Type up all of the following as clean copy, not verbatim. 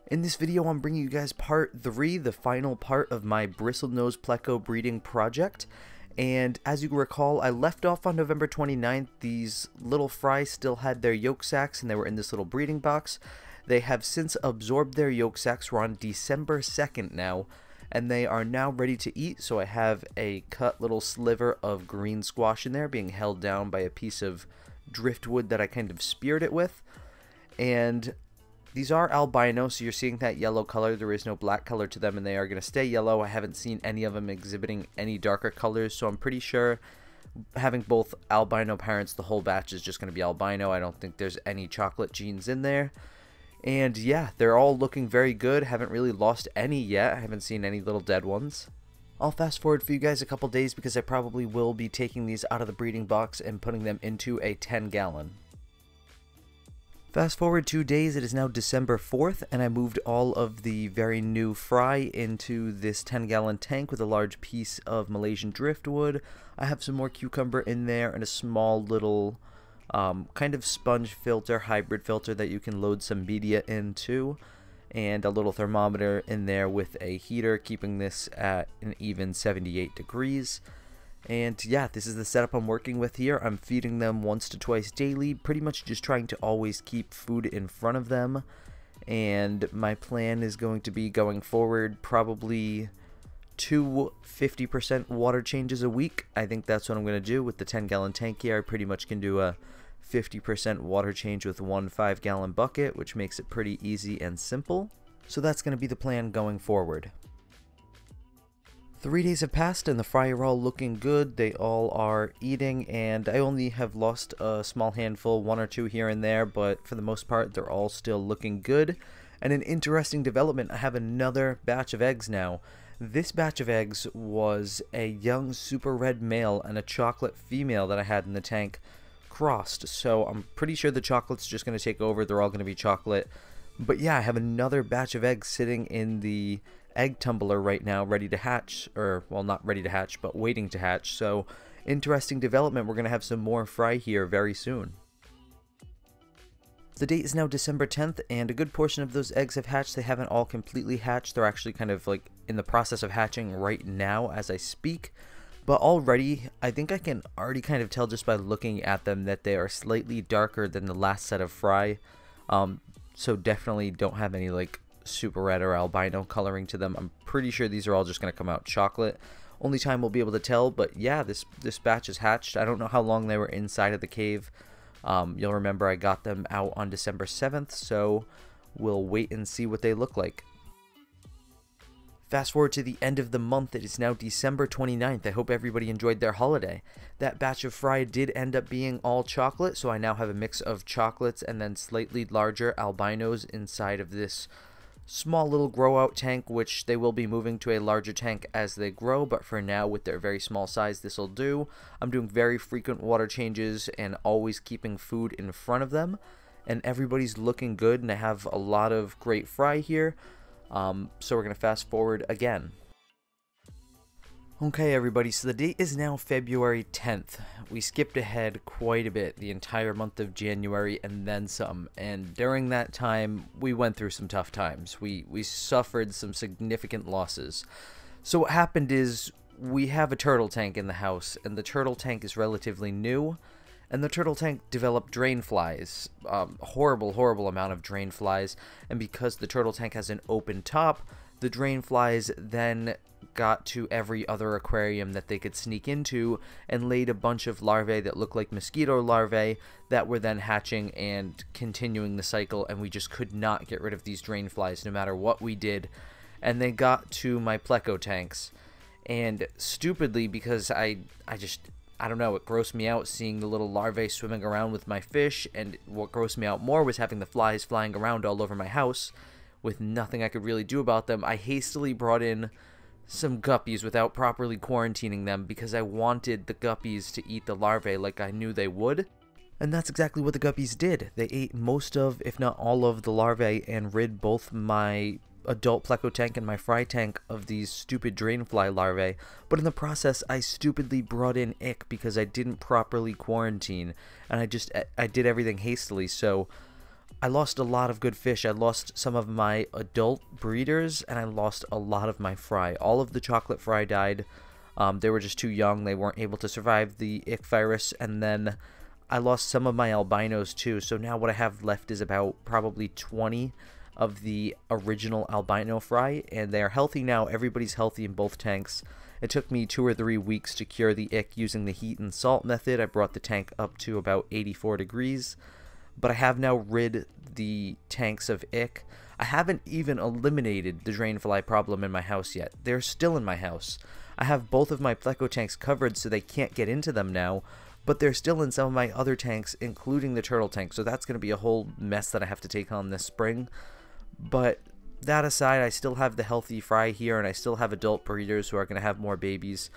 In this video, I'm bringing you guys part 3, the final part of my Bristlenose Pleco breeding project. And as you recall, I left off on November 29th. These little fry still had their yolk sacs and they were in this little breeding box. They have since absorbed their yolk sacs. We're on December 2nd now, and they are now ready to eat. So I have a cut little sliver of green squash in there being held down by a piece of driftwood that I kind of speared it with. And these are albino, so you're seeing that yellow color. There is no black color to them, and they are going to stay yellow. I haven't seen any of them exhibiting any darker colors, so I'm pretty sure having both albino parents, the whole batch is just going to be albino. I don't think there's any chocolate genes in there. And yeah, they're all looking very good. Haven't really lost any yet. I haven't seen any little dead ones. I'll fast forward for you guys a couple days because I probably will be taking these out of the breeding box and putting them into a 10-gallon. Fast forward 2 days, it is now December 4th, and I moved all of the very new fry into this 10-gallon tank with a large piece of Malaysian driftwood. I have some more cucumber in there and a small little kind of sponge filter, hybrid filter that you can load some media into, and a little thermometer in there with a heater, keeping this at an even 78 degrees. And yeah, this is the setup I'm working with here. I'm feeding them once to twice daily, pretty much just trying to always keep food in front of them. And my plan is going to be going forward probably 2 50% water changes a week. I think that's what I'm going to do with the 10-gallon tank here. I pretty much can do a 50% water change with one 5-gallon bucket, which makes it pretty easy and simple. So that's going to be the plan going forward. 3 days have passed and the fry are all looking good. They all are eating, and I only have lost a small handful, 1 or 2 here and there, but for the most part they're all still looking good. And an interesting development, I have another batch of eggs now. This batch of eggs was a young super red male and a chocolate female that I had in the tank crossed, so I'm pretty sure the chocolate's just going to take over. They're all going to be chocolate. But yeah, I have another batch of eggs sitting in the egg tumbler right now, ready to hatch, or well, not ready to hatch, but waiting to hatch. So interesting development. We're going to have some more fry here very soon. The date is now December 10th, and a good portion of those eggs have hatched. They haven't all completely hatched. They're actually kind of like in the process of hatching right now as I speak. But already, I think I can already kind of tell just by looking at them that they are slightly darker than the last set of fry. So definitely don't have any like super red or albino coloring to them. I'm pretty sure these are all just going to come out chocolate. Only time we'll be able to tell, but yeah, this batch is hatched. I don't know how long they were inside of the cave. You'll remember I got them out on December 7th, so we'll wait and see what they look like. Fast forward to the end of the month, it is now December 29th. I hope everybody enjoyed their holiday. That batch of fry did end up being all chocolate, so I now have a mix of chocolates and then slightly larger albinos inside of this small little grow out tank, which they will be moving to a larger tank as they grow, but for now with their very small size this will do. I'm doing very frequent water changes and always keeping food in front of them, and everybody's looking good, and I have a lot of great fry here. So we're going to fast forward again. Okay everybody, so the date is now February 10th. We skipped ahead quite a bit, the entire month of January and then some, and during that time we went through some tough times. We suffered some significant losses. So what happened is we have a turtle tank in the house, and the turtle tank is relatively new, and the turtle tank developed drain flies, horrible amount of drain flies, and because the turtle tank has an open top, the drain flies then got to every other aquarium that they could sneak into and laid a bunch of larvae that looked like mosquito larvae that were then hatching and continuing the cycle, and we just could not get rid of these drain flies no matter what we did. And they got to my Pleco tanks, and stupidly, because I don't know, it grossed me out seeing the little larvae swimming around with my fish, and what grossed me out more was having the flies flying around all over my house with nothing I could really do about them. I hastily brought in some guppies without properly quarantining them because I wanted the guppies to eat the larvae like I knew they would. And that's exactly what the guppies did. They ate most of, if not all of, the larvae and rid both my adult Pleco tank and my fry tank of these stupid drainfly larvae, but in the process I stupidly brought in ick because I didn't properly quarantine, and I did everything hastily. So I lost a lot of good fish. I lost some of my adult breeders, and I lost a lot of my fry. All of the chocolate fry died. They were just too young. They weren't able to survive the ick virus, and then I lost some of my albinos too. So now what I have left is about probably 20 of the original albino fry, and they are healthy now. Everybody's healthy in both tanks. It took me 2 or 3 weeks to cure the ick using the heat and salt method. I brought the tank up to about 84 degrees. But I have now rid the tanks of ick. I haven't even eliminated the drainfly problem in my house yet. They're still in my house. I have both of my Pleco tanks covered so they can't get into them now, but they're still in some of my other tanks, including the turtle tank, so that's going to be a whole mess that I have to take on this spring. But that aside, I still have the healthy fry here, and I still have adult breeders who are going to have more babies.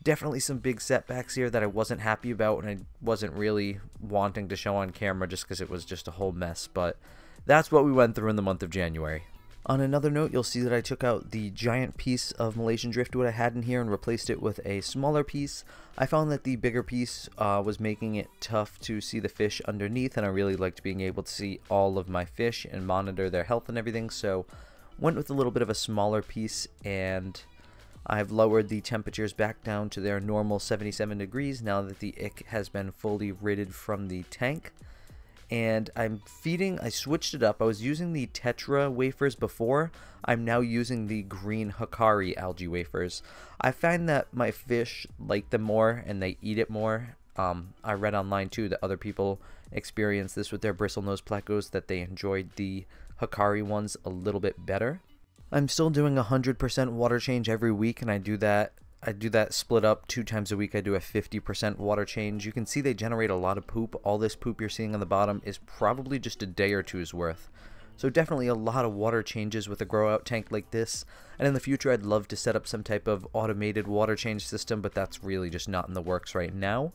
Definitely some big setbacks here that I wasn't happy about, and I wasn't really wanting to show on camera just because it was just a whole mess, but that's what we went through in the month of January. On another note, you'll see that I took out the giant piece of Malaysian driftwood I had in here and replaced it with a smaller piece. I found that the bigger piece was making it tough to see the fish underneath, and I really liked being able to see all of my fish and monitor their health and everything, so went with a little bit of a smaller piece, and I've lowered the temperatures back down to their normal 77 degrees now that the ick has been fully ridded from the tank. And I switched it up. I was using the Tetra wafers before. I'm now using the green Hikari algae wafers. I find that my fish like them more and they eat it more. I read online too that other people experience this with their Bristlenose plecos, that they enjoyed the Hikari ones a little bit better. I'm still doing 100% water change every week, and I do that split up 2 times a week. I do a 50% water change. You can see they generate a lot of poop. All this poop you're seeing on the bottom is probably just a day or two's worth. So definitely a lot of water changes with a grow out tank like this. And in the future, I'd love to set up some type of automated water change system, but that's really just not in the works right now.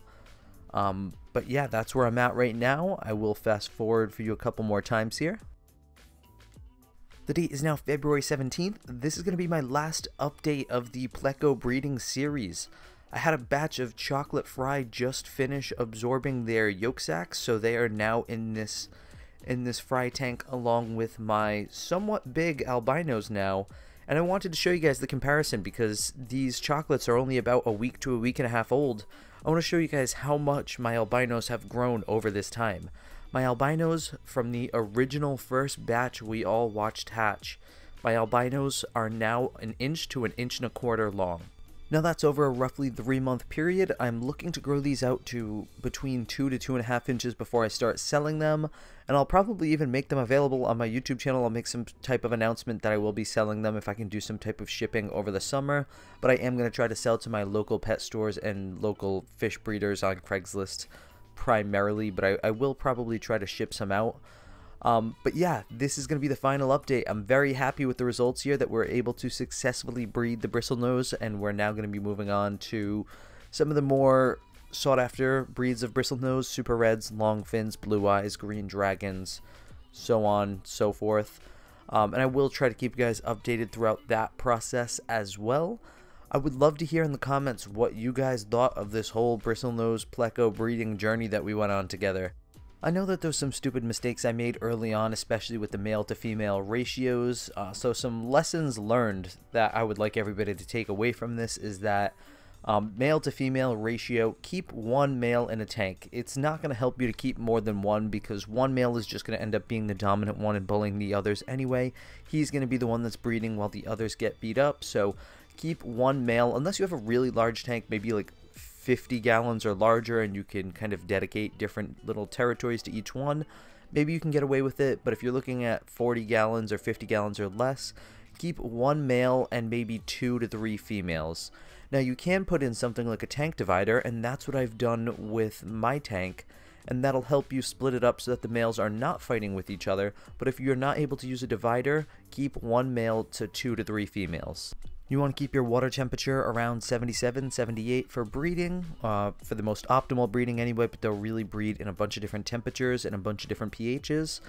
But yeah, that's where I'm at right now. I will fast forward for you a couple more times here. The date is now February 17th. This is going to be my last update of the Pleco breeding series. I had a batch of chocolate fry just finish absorbing their yolk sacs, so they are now in this fry tank along with my somewhat big albinos now. And I wanted to show you guys the comparison because these chocolates are only about a week to a week and a half old. I want to show you guys how much my albinos have grown over this time. My albinos from the original first batch we all watched hatch, my albinos are now 1 inch to 1.25 inches long. Now that's over a roughly 3-month period. I'm looking to grow these out to between 2 to 2.5 inches before I start selling them, and I'll probably even make them available on my YouTube channel. I'll make some type of announcement that I will be selling them if I can do some type of shipping over the summer, but I am going to try to sell to my local pet stores and local fish breeders on Craigslist primarily, but I will probably try to ship some out. But yeah, this is going to be the final update. I'm very happy with the results here, that we're able to successfully breed the Bristlenose, and we're now going to be moving on to some of the more sought after breeds of Bristlenose: Super Reds, Long Fins, Blue Eyes, Green Dragons, so on, so forth. And I will try to keep you guys updated throughout that process as well. I would love to hear in the comments what you guys thought of this whole Bristlenose Pleco breeding journey that we went on together. I know that there's some stupid mistakes I made early on, especially with the male to female ratios, so some lessons learned that I would like everybody to take away from this is that male to female ratio, keep 1 male in a tank. It's not going to help you to keep more than 1 because 1 male is just going to end up being the dominant one and bullying the others anyway. He's going to be the one that's breeding while the others get beat up, so keep 1 male, unless you have a really large tank, maybe like 50 gallons or larger, and you can kind of dedicate different little territories to each one. Maybe you can get away with it, but if you're looking at 40 gallons or 50 gallons or less, keep 1 male and maybe 2 to 3 females. Now you can put in something like a tank divider, and that's what I've done with my tank, and that'll help you split it up so that the males are not fighting with each other. But if you're not able to use a divider, keep 1 male to 2 to 3 females. You want to keep your water temperature around 77, 78 for breeding, for the most optimal breeding anyway, but they'll really breed in a bunch of different temperatures and a bunch of different pHs.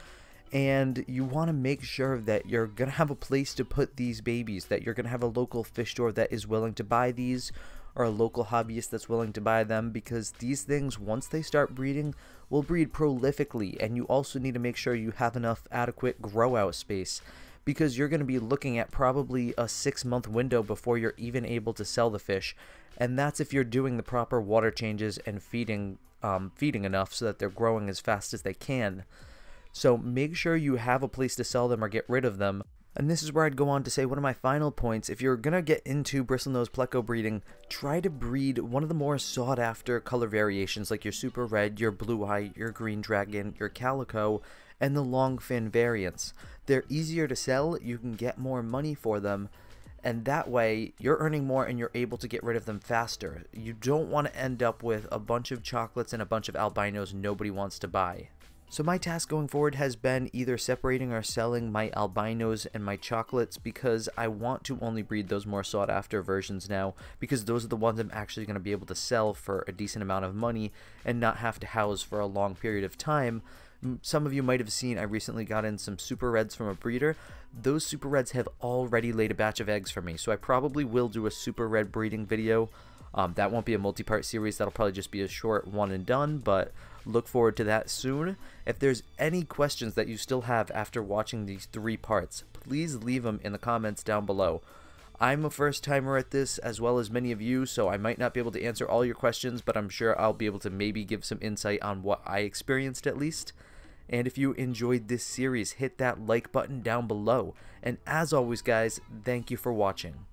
And you want to make sure that you're going to have a place to put these babies, that you're going to have a local fish store that is willing to buy these, or a local hobbyist that's willing to buy them, because these things, once they start breeding, will breed prolifically, and you also need to make sure you have enough adequate grow out space, because you're going to be looking at probably a 6-month window before you're even able to sell the fish, and that's if you're doing the proper water changes and feeding enough so that they're growing as fast as they can. So make sure you have a place to sell them or get rid of them. And this is where I'd go on to say one of my final points. If you're going to get into bristlenose pleco breeding, try to breed one of the more sought after color variations like your super red, your blue eye, your green dragon, your calico, and the long fin variants. They're easier to sell, you can get more money for them, and that way you're earning more and you're able to get rid of them faster. You don't want to end up with a bunch of chocolates and a bunch of albinos nobody wants to buy. So my task going forward has been either separating or selling my albinos and my chocolates, because I want to only breed those more sought after versions now, because those are the ones I'm actually going to be able to sell for a decent amount of money and not have to house for a long period of time. Some of you might have seen I recently got in some super reds from a breeder. Those super reds have already laid a batch of eggs for me, so I probably will do a super red breeding video. That won't be a multi-part series, that'll probably just be a short one and done, but look forward to that soon. If there's any questions that you still have after watching these 3 parts, please leave them in the comments down below. I'm a first timer at this, as well as many of you, so I might not be able to answer all your questions, but I'm sure I'll be able to maybe give some insight on what I experienced at least. And if you enjoyed this series, hit that like button down below. And as always guys, thank you for watching.